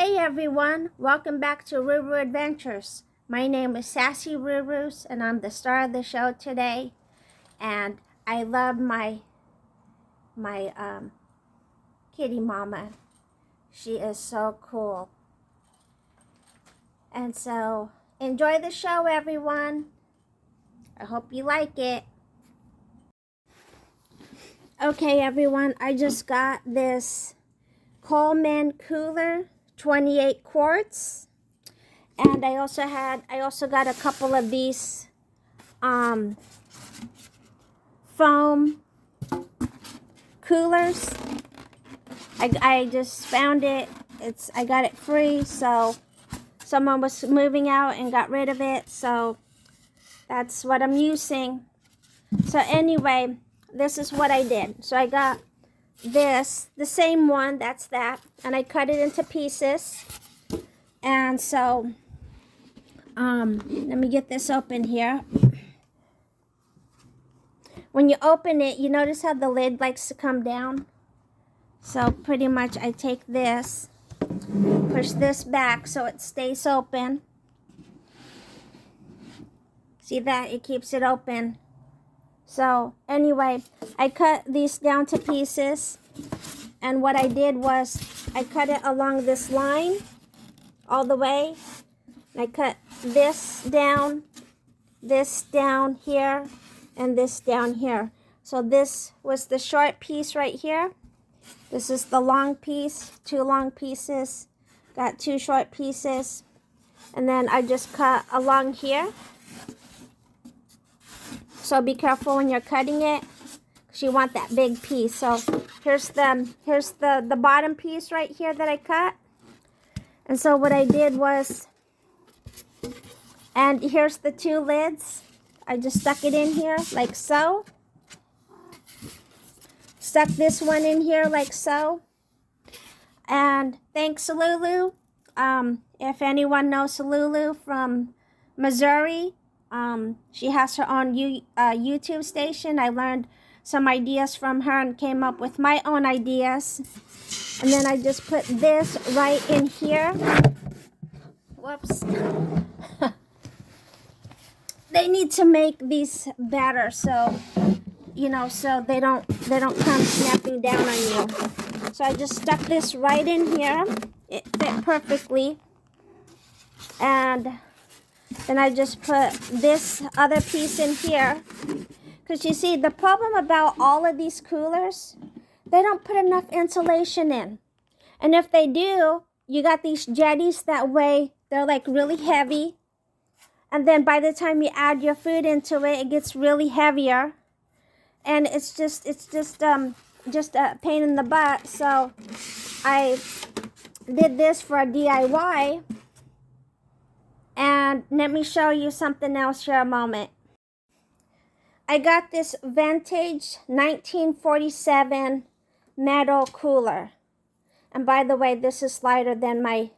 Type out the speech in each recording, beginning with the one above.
Hey everyone, welcome back to Ruru Adventures. My name is Sassy Rurus and I'm the star of the show today. And I love my kitty mama. She is so cool. And so enjoy the show everyone. I hope you like it. Okay everyone, I just got this Coleman cooler, 28 quarts. And I also got a couple of these foam coolers. I just found it. I got it free, so someone was moving out and got rid of it, so that's what I'm using. So anyway, this is what I did. So I got this, the same one, that's that, and I cut it into pieces. And so let me get this open here. When you open it, you notice how the lid likes to come down. So pretty much I take this, push this back so it stays open. See that? It keeps it open. So anyway, I cut these down to pieces. And what I did was I cut it along this line all the way. I cut this down here, and this down here. So this was the short piece right here. This is the long piece, 2 long pieces. Got 2 short pieces. And then I just cut along here. So be careful when you're cutting it, because you want that big piece. So here's the bottom piece right here that I cut. And so what I did was, and here's the 2 lids. I just stuck it in here like so. Stuck this one in here like so. And thanks Lulu. If anyone knows Lulu from Missouri, she has her own YouTube station. I learned some ideas from her and came up with my own ideas. And then I just put this right in here. Whoops. They need to make these better, so so they don't come snapping down on you. So I just stuck this right in here. It fit perfectly. And then I just put this other piece in here. Because you see, the problem about all of these coolers, they don't put enough insulation in. And if they do, you got these jetties that weigh, they're like really heavy. And then by the time you add your food into it, it gets really heavier. And it's just a pain in the butt. So I did this for a DIY. And let me show you something else here a moment. I got this vintage 1947 metal cooler. And by the way, this is lighter than my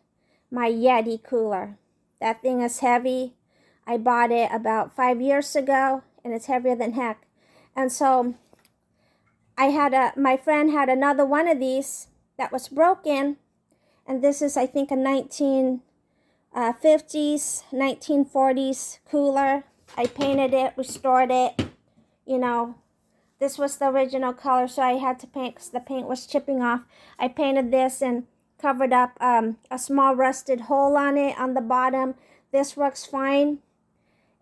Yeti cooler. That thing is heavy. I bought it about 5 years ago, and it's heavier than heck. And so my friend had another one of these that was broken. And this is, I think, a 1950s, 1940s cooler. I painted it, restored it. This was the original color, so I had to paint because the paint was chipping off. I painted this and covered up a small rusted hole on it on the bottom. This works fine.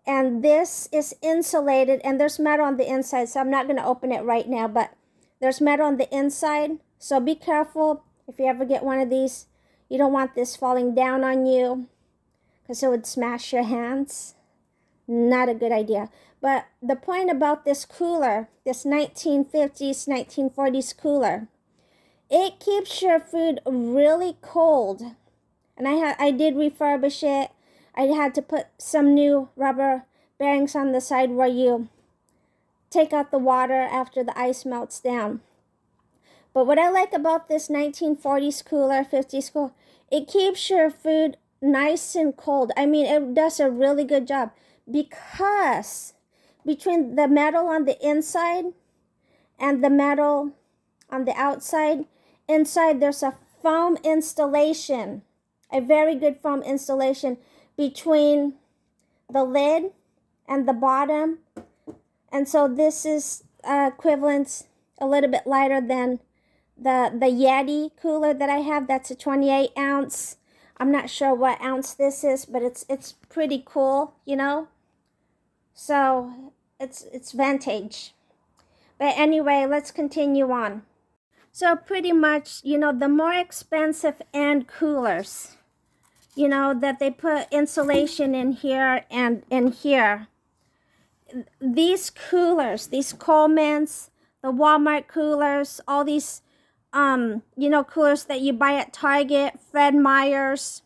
And this is insulated, and there's metal on the inside, so I'm not going to open it right now, but there's metal on the inside. So be careful if you ever get one of these. You don't want this falling down on you because it would smash your hands. Not a good idea. But the point about this cooler, this 1950s, 1940s cooler, it keeps your food really cold. And I did refurbish it. I had to put some new rubber bearings on the side where you take out the water after the ice melts down. But what I like about this 1940s cooler, 50s cooler, it keeps your food nice and cold. I mean, it does a really good job because between the metal on the inside and the metal on the outside, inside there's a foam installation a very good foam insulation between the lid and the bottom. And so this is equivalent, a little bit lighter than the Yeti cooler that I have. That's a 28 ounce. I'm not sure what ounce this is, but it's pretty cool, you know. So it's vintage. But anyway, let's continue on. So pretty much, you know, the more expensive end coolers, you know, that they put insulation in here and in here. These coolers, these Colemans, the Walmart coolers, all these, you know, coolers that you buy at Target, Fred Meyer's.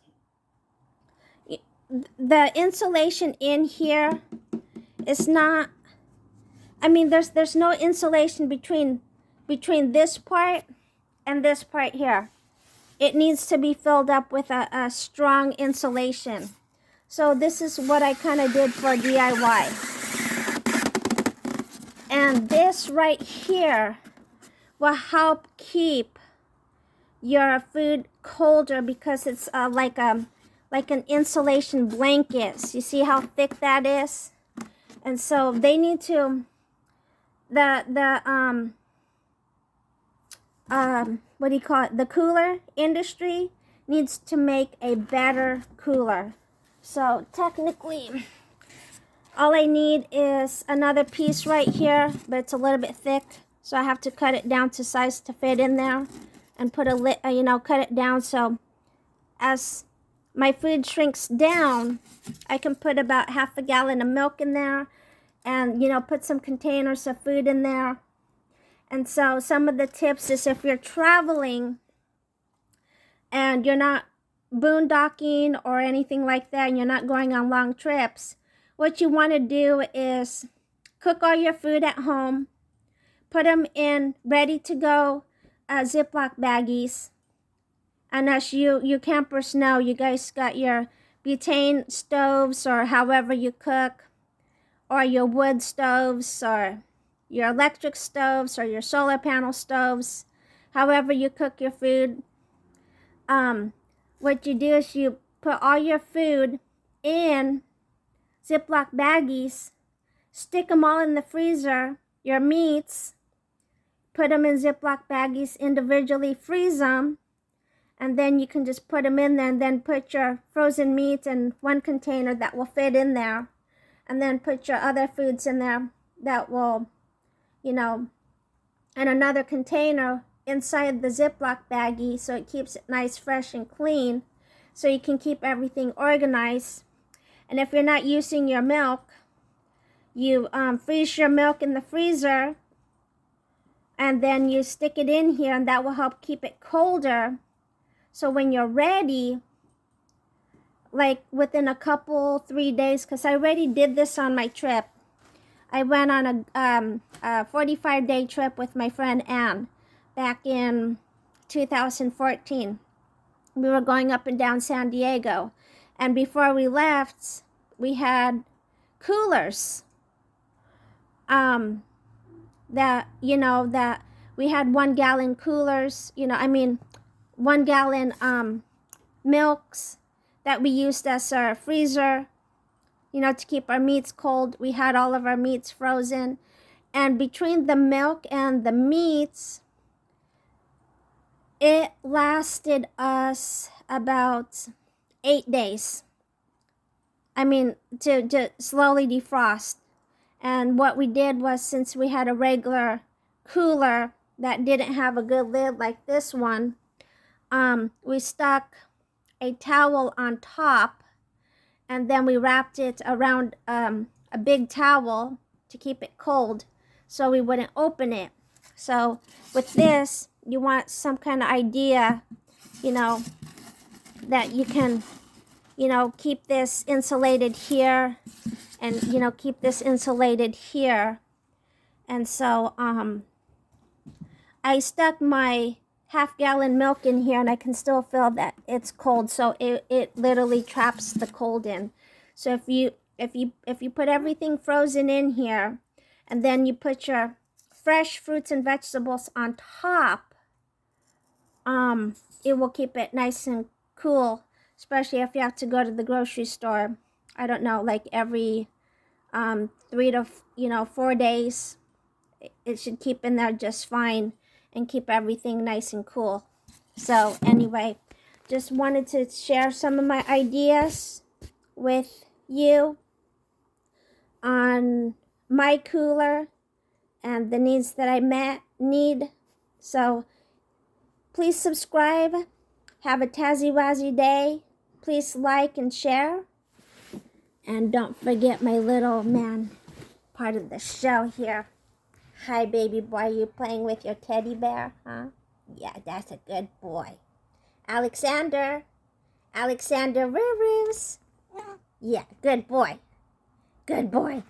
The insulation in here is not, I mean, there's no insulation between this part and this part here. It needs to be filled up with a strong insulation. So this is what I kind of did for DIY. And this right here will help keep your food colder because it's like an insulation blanket. You see how thick that is? And so they need to, what do you call it? The cooler industry needs to make a better cooler. So technically, all I need is another piece right here, but it's a little bit thick. So I have to cut it down to size to fit in there and put a lid, you know, cut it down so as my food shrinks down, I can put about half a gallon of milk in there and, you know, put some containers of food in there. And so some of the tips is if you're traveling and you're not boondocking or anything like that and you're not going on long trips, what you want to do is cook all your food at home, put them in ready-to-go Ziploc baggies. And as you campers know, you guys got your butane stoves or however you cook, or your wood stoves or your electric stoves or your solar panel stoves, however you cook your food. What you do is you put all your food in Ziploc baggies, stick them all in the freezer, your meats, put them in Ziploc baggies, individually freeze them, and then you can just put them in there and then put your frozen meats in one container that will fit in there, and then put your other foods in there that will, you know, in another container inside the Ziploc baggie so it keeps it nice, fresh, and clean so you can keep everything organized. And if you're not using your milk, you freeze your milk in the freezer and then you stick it in here, and that will help keep it colder. So when you're ready, like within a couple, 3 days, because I already did this on my trip. I went on a 45-day trip with my friend Anne back in 2014. We were going up and down San Diego. And before we left, we had coolers that, you know, that we had 1 gallon coolers, you know, I mean, 1 gallon milks that we used as our freezer, you know, to keep our meats cold. We had all of our meats frozen. And between the milk and the meats, it lasted us about 8 days. I mean, to slowly defrost. And what we did was, since we had a regular cooler that didn't have a good lid like this one, we stuck a towel on top, and then we wrapped it around a big towel to keep it cold so we wouldn't open it. So with this, you want some kind of idea, you know, that you can, you know, keep this insulated here and, you know, keep this insulated here. And so I stuck my half-gallon milk in here, and I can still feel that it's cold, so it literally traps the cold in. So if you put everything frozen in here, and then you put your fresh fruits and vegetables on top, it will keep it nice and cool especially if you have to go to the grocery store. I don't know, like every 3 to 4 days. It should keep in there just fine and keep everything nice and cool. So anyway, just wanted to share some of my ideas with you on my cooler and the needs that I need. So please subscribe. Have a Tazzy-Wazzy day. Please like and share. And don't forget my little man part of the show here. Hi, baby boy. You playing with your teddy bear, huh? Yeah, that's a good boy. Alexander Roo-Roos. Yeah, good boy. Good boy.